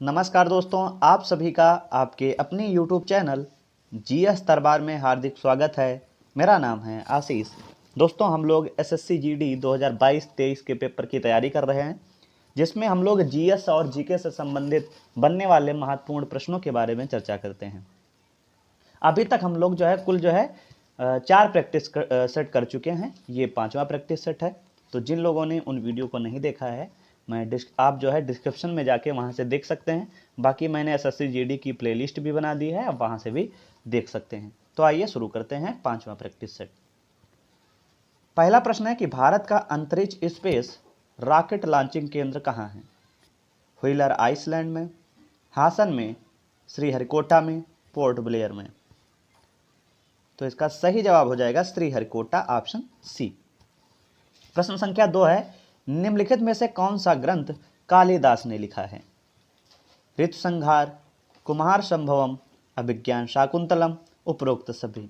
नमस्कार दोस्तों, आप सभी का आपके अपने YouTube चैनल जीएस दरबार में हार्दिक स्वागत है। मेरा नाम है आशीष। दोस्तों, हम लोग एसएससी जीडी 2022-23 के पेपर की तैयारी कर रहे हैं, जिसमें हम लोग जीएस और जीके से संबंधित बनने वाले महत्वपूर्ण प्रश्नों के बारे में चर्चा करते हैं। अभी तक हम लोग कुल 4 प्रैक्टिस सेट कर चुके हैं। ये 5वां प्रैक्टिस सेट है। तो जिन लोगों ने उन वीडियो को नहीं देखा है, आप डिस्क्रिप्शन में जाके वहाँ से देख सकते हैं। बाकी मैंने एसएससी जीडी की प्लेलिस्ट भी बना दी है, आप वहाँ से भी देख सकते हैं। तो आइए शुरू करते हैं 5वां प्रैक्टिस सेट। पहला प्रश्न है कि भारत का अंतरिक्ष स्पेस रॉकेट लॉन्चिंग केंद्र कहाँ है? व्हीलर आइसलैंड में, हासन में, श्रीहरिकोटा में, पोर्ट ब्लेयर में। तो इसका सही जवाब हो जाएगा श्रीहरिकोटा, ऑप्शन सी। प्रश्न संख्या 2 है, निम्नलिखित में से कौन सा ग्रंथ कालिदास ने लिखा है? ऋतुसंहार, कुमार संभवम, अभिज्ञान शाकुंतलम, उपरोक्त सभी।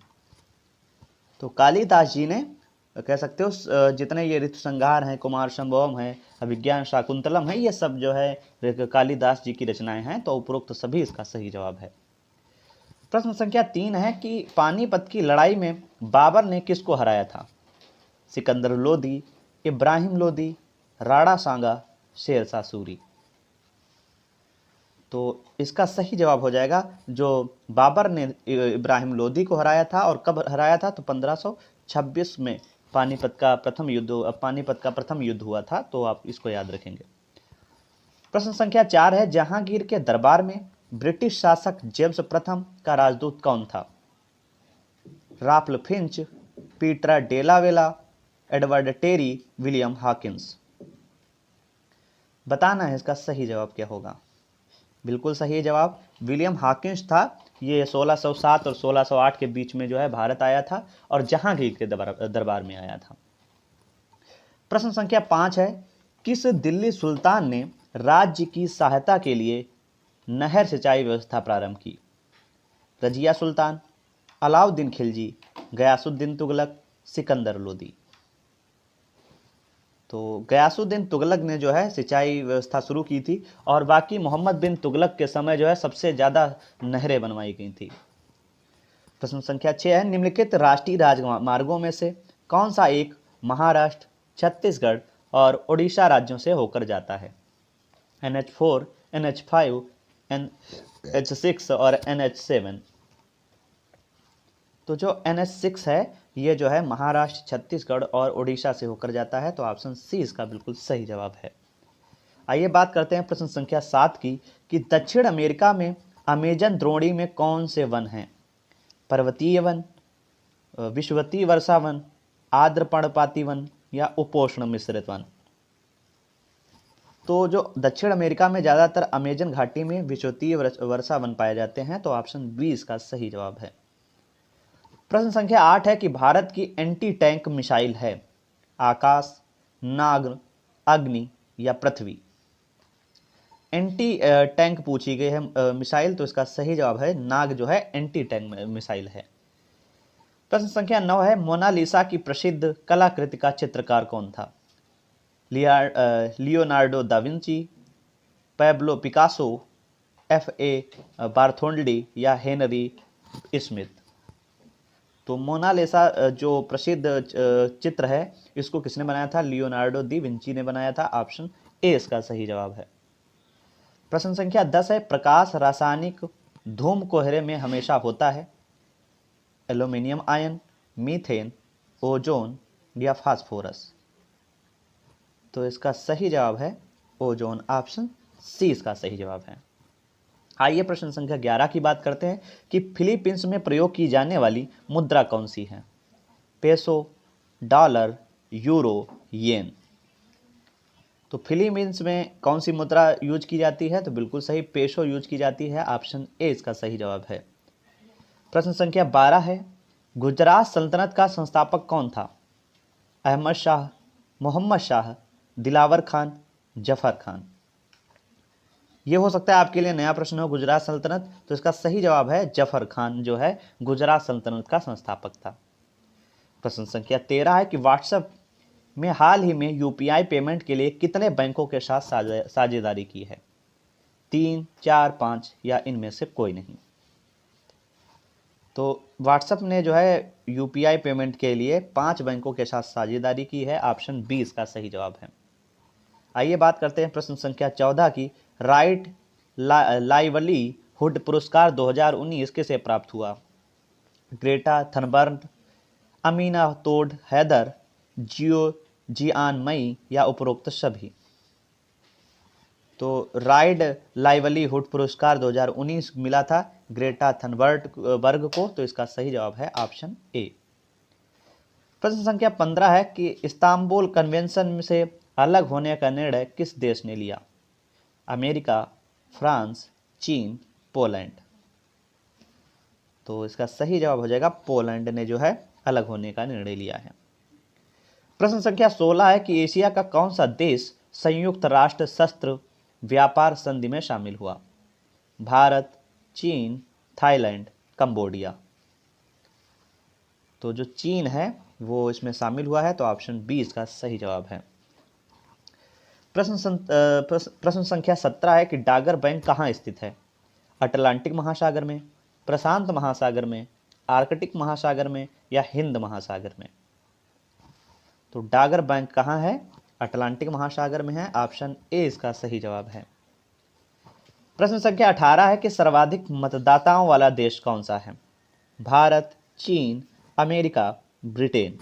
तो कालिदास जी ने, कह सकते हो, जितने ये ऋतुसंहार हैं, कुमार संभवम है, अभिज्ञान शाकुंतलम है, ये सब कालिदास जी की रचनाएं हैं। तो उपरोक्त सभी इसका सही जवाब है। प्रश्न संख्या 3 है कि पानीपत की लड़ाई में बाबर ने किसको हराया था? सिकंदर लोदी, इब्राहिम लोदी, राणा सांगा, शेरशाह सूरी। तो इसका सही जवाब हो जाएगा, जो बाबर ने इब्राहिम लोदी को हराया था। और कब हराया था? तो 1526 में पानीपत का प्रथम युद्ध हुआ था। तो आप इसको याद रखेंगे। प्रश्न संख्या 4 है, जहांगीर के दरबार में ब्रिटिश शासक जेम्स प्रथम का राजदूत कौन था? Ralph Finch, Peter Della Valle, Edward Terry, William Hawkins. बताना है इसका सही जवाब क्या होगा। बिल्कुल सही जवाब विलियम हॉकिंस था। ये 1607 और 1608 के बीच में भारत आया था और जहांगीर के दरबार में आया था। प्रश्न संख्या 5 है, किस दिल्ली सुल्तान ने राज्य की सहायता के लिए नहर सिंचाई व्यवस्था प्रारंभ की? रजिया सुल्तान, अलाउद्दीन खिलजी, गयासुद्दीन तुगलक, सिकंदर लोदी। तो गयासुद्दीन तुगलक ने सिंचाई व्यवस्था शुरू की थी और बाकी मोहम्मद बिन तुगलक के समय सबसे ज़्यादा नहरें बनवाई गई थी। प्रश्न संख्या 6 है, निम्नलिखित राष्ट्रीय राजमार्गों में से कौन सा एक महाराष्ट्र, छत्तीसगढ़ और उड़ीसा राज्यों से होकर जाता है? NH4, NH5, NH6 और NH7। तो जो NH6 है, ये महाराष्ट्र, छत्तीसगढ़ और उड़ीसा से होकर जाता है। तो ऑप्शन सी इसका बिल्कुल सही जवाब है। आइए बात करते हैं प्रश्न संख्या 7 की, कि दक्षिण अमेरिका में अमेजन द्रोणी में कौन से वन हैं? पर्वतीय वन, विषुवतीय वर्षा वन, आर्द्र पर्णपाती वन या उपोष्ण मिश्रित वन। तो जो दक्षिण अमेरिका में ज़्यादातर अमेजन घाटी में विषुवतीय वर्षा वन पाए जाते हैं। तो ऑप्शन बी इसका सही जवाब है। प्रश्न संख्या 8 है कि भारत की एंटी टैंक मिसाइल है आकाश, नाग, अग्नि या पृथ्वी। एंटी टैंक पूछी गई है मिसाइल, तो इसका सही जवाब है नाग, एंटी टैंक मिसाइल है। प्रश्न संख्या 9 है, मोनालिसा की प्रसिद्ध कलाकृति का चित्रकार कौन था? Leonardo da Vinci, Pablo Picasso, FA बार्थोल्डी या हेनरी स्मिथ। तो मोनालिसा जो प्रसिद्ध चित्र है, इसको किसने बनाया था? लियोनार्डो दी विंची ने बनाया था। ऑप्शन ए इसका सही जवाब है। प्रश्न संख्या 10 है, प्रकाश रासायनिक धूम कोहरे में हमेशा होता है? एल्यूमिनियम आयन, मीथेन, ओजोन या फास्फोरस। तो इसका सही जवाब है ओजोन, ऑप्शन सी इसका सही जवाब है। आइए प्रश्न संख्या 11 की बात करते हैं कि फिलीपींस में प्रयोग की जाने वाली मुद्रा कौन सी है? पेसो, डॉलर, यूरो, येन। तो फिलीपींस में कौन सी मुद्रा यूज की जाती है? तो बिल्कुल सही, पेसो यूज की जाती है। ऑप्शन ए इसका सही जवाब है। प्रश्न संख्या 12 है, गुजरात सल्तनत का संस्थापक कौन था? अहमद शाह, मोहम्मद शाह, दिलावर खान, जफर खान। ये हो सकता है आपके लिए नया प्रश्न हो, गुजरात सल्तनत। तो इसका सही जवाब है जफर खान, गुजरात सल्तनत का संस्थापक था। प्रश्न संख्या 13 है कि व्हाट्सएप में हाल ही में UPI पेमेंट के लिए कितने बैंकों के साथ साझेदारी की है? 3, 4, 5 या इनमें से कोई नहीं। तो व्हाट्सएप ने जो है यूपीआई पेमेंट के लिए 5 बैंकों के साथ साझेदारी की है। ऑप्शन बी इसका सही जवाब है। आइए बात करते हैं प्रश्न संख्या 14 की। राइट लाइवलीहुड पुरस्कार 2019 किसे प्राप्त हुआ? ग्रेटा थनबर्ग, अमीना तोड हैदर, जियान मई या उपरोक्त सभी? तो राइड लाइवलीहुड पुरस्कार 2019 मिला था ग्रेटा थनबर्ग को, तो इसका सही जवाब है ऑप्शन ए। प्रश्न संख्या 15 है कि इस्तांबुल कन्वेंशन से अलग होने का निर्णय किस देश ने लिया? अमेरिका, फ्रांस, चीन, पोलैंड? तो इसका सही जवाब हो जाएगा पोलैंड ने जो है अलग होने का निर्णय लिया है। प्रश्न संख्या 16 है कि एशिया का कौन सा देश संयुक्त राष्ट्र शस्त्र व्यापार संधि में शामिल हुआ? भारत, चीन, थाईलैंड, कंबोडिया? तो जो चीन है वो इसमें शामिल हुआ है, तो ऑप्शन बी इसका सही जवाब है। प्रश्न संख्या 17 है कि डागर बैंक कहाँ स्थित है? अटलांटिक महासागर में, प्रशांत महासागर में, आर्कटिक महासागर में या हिंद महासागर में? तो डागर बैंक कहाँ है? अटलांटिक महासागर में है। ऑप्शन ए इसका सही जवाब है। प्रश्न संख्या 18 है कि सर्वाधिक मतदाताओं वाला देश कौन सा है? भारत, चीन, अमेरिका, ब्रिटेन?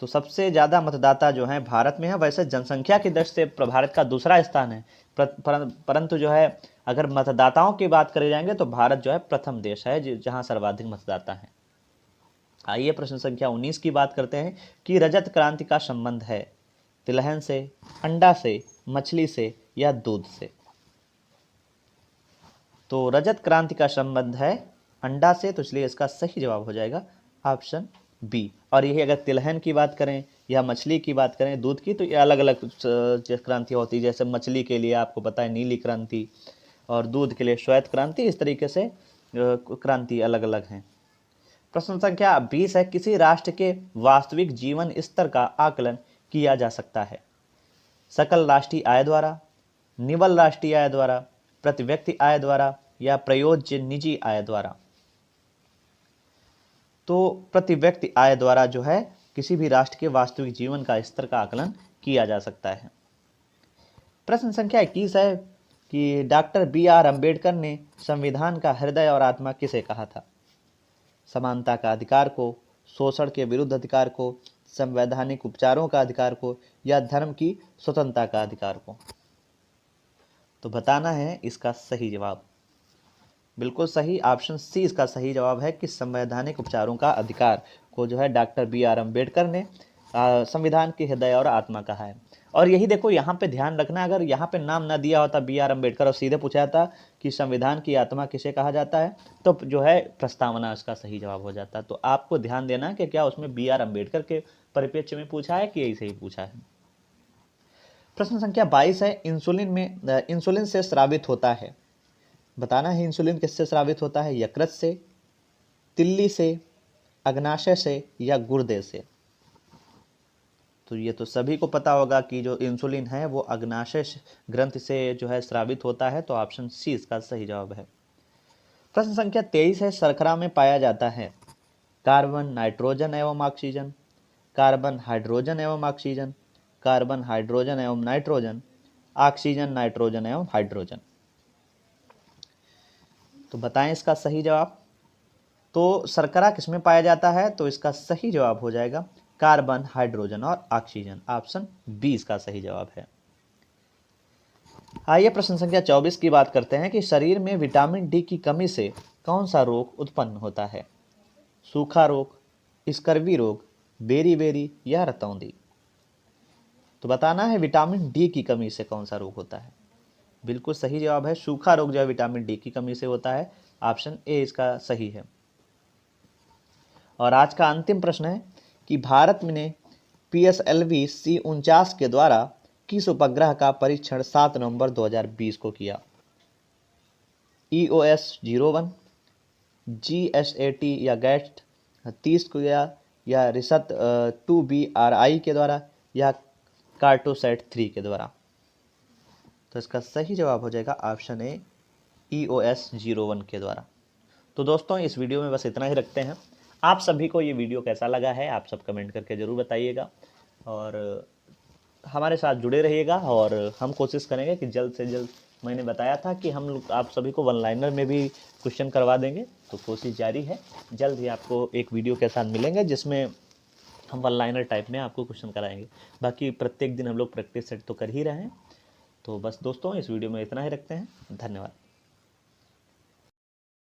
तो सबसे ज़्यादा मतदाता जो है भारत में है। वैसे जनसंख्या की दृष्टि से भारत का दूसरा स्थान है, परंतु जो है अगर मतदाताओं की बात करे जाएंगे तो भारत जो है प्रथम देश है जहां सर्वाधिक मतदाता हैं। आइए प्रश्न संख्या 19 की बात करते हैं कि रजत क्रांति का संबंध है तिलहन से, अंडा से, मछली से या दूध से? तो रजत क्रांति का संबंध है अंडा से, तो इसलिए इसका सही जवाब हो जाएगा ऑप्शन बी। और यही अगर तिलहन की बात करें या मछली की बात करें दूध की, तो ये अलग अलग क्रांतियाँ होती है। जैसे मछली के लिए आपको पता है नीली क्रांति और दूध के लिए श्वेत क्रांति, इस तरीके से क्रांति अलग अलग हैं। प्रश्न संख्या 20 है किसी राष्ट्र के वास्तविक जीवन स्तर का आकलन किया जा सकता है? सकल राष्ट्रीय आय द्वारा, निवल राष्ट्रीय आय द्वारा, प्रति व्यक्ति आय द्वारा या प्रयोज्य निजी आय द्वारा? तो प्रति व्यक्ति आय द्वारा जो है किसी भी राष्ट्र के वास्तविक जीवन का स्तर का आकलन किया जा सकता है। प्रश्न संख्या 21 है कि डॉक्टर बी.आर. अम्बेडकर ने संविधान का हृदय और आत्मा किसे कहा था? समानता का अधिकार को, शोषण के विरुद्ध अधिकार को, संवैधानिक उपचारों का अधिकार को या धर्म की स्वतंत्रता का अधिकार को? तो बताना है इसका सही जवाब। बिल्कुल सही, ऑप्शन सी इसका सही जवाब है कि संवैधानिक उपचारों का अधिकार को जो है डॉक्टर बी.आर. अम्बेडकर ने संविधान के हृदय और आत्मा कहा है। और यही देखो यहाँ पे ध्यान रखना, अगर यहाँ पे नाम ना दिया होता बी.आर. अम्बेडकर और सीधे पूछा था कि संविधान की आत्मा किसे कहा जाता है, तो जो है प्रस्तावना इसका सही जवाब हो जाता। तो आपको ध्यान देना कि क्या उसमें बी.आर. अम्बेडकर के परिप्रेक्ष्य में पूछा है कि ऐसे ही पूछा है। प्रश्न संख्या 22 है इंसुलिन से स्रावित होता है। बताना है इंसुलिन किससे स्रावित होता है? यकृत से, तिल्ली से, अग्नाशय से या गुर्दे से? तो ये तो सभी को पता होगा कि जो इंसुलिन है वो अग्नाशय ग्रंथि से जो है स्रावित होता है, तो ऑप्शन सी इसका सही जवाब है। प्रश्न संख्या 23 है शर्करा में पाया जाता है कार्बन, नाइट्रोजन एवं ऑक्सीजन, कार्बन, हाइड्रोजन एवं ऑक्सीजन, कार्बन, हाइड्रोजन एवं नाइट्रोजन, ऑक्सीजन, नाइट्रोजन एवं हाइड्रोजन? तो बताएं इसका सही जवाब। तो शर्करा किसमें पाया जाता है? तो इसका सही जवाब हो जाएगा कार्बन, हाइड्रोजन और ऑक्सीजन। ऑप्शन बी इसका सही जवाब है। आइए प्रश्न संख्या 24 की बात करते हैं कि शरीर में विटामिन डी की कमी से कौन सा रोग उत्पन्न होता है? सूखा रोग, स्कर्वी रोग, बेरी या रतौंधी? तो बताना है विटामिन डी की कमी से कौन सा रोग होता है। बिल्कुल सही जवाब है, सूखा रोग जो है विटामिन डी की कमी से होता है। ऑप्शन ए इसका सही है। और आज का अंतिम प्रश्न है कि भारत ने PSLV C-49 के द्वारा किस उपग्रह का परीक्षण 7 नवंबर 2020 को किया? EOS-01, GSAT या गेस्ट 30 को या रिसत 2BRI के द्वारा या कार्टोसैट 3 के द्वारा? तो इसका सही जवाब हो जाएगा ऑप्शन ए EOS 01 के द्वारा। तो दोस्तों इस वीडियो में बस इतना ही रखते हैं। आप सभी को ये वीडियो कैसा लगा है आप सब कमेंट करके ज़रूर बताइएगा, और हमारे साथ जुड़े रहिएगा। और हम कोशिश करेंगे कि जल्द से जल्द, मैंने बताया था कि हम लोग आप सभी को वन लाइनर में भी क्वेश्चन करवा देंगे, तो कोशिश जारी है। जल्द ही आपको एक वीडियो के साथ मिलेंगे जिसमें हम वन लाइनर टाइप में आपको क्वेश्चन कराएंगे। बाकी प्रत्येक दिन हम लोग प्रैक्टिस सेट तो कर ही रहे हैं। तो बस दोस्तों इस वीडियो में इतना ही रखते हैं। धन्यवाद।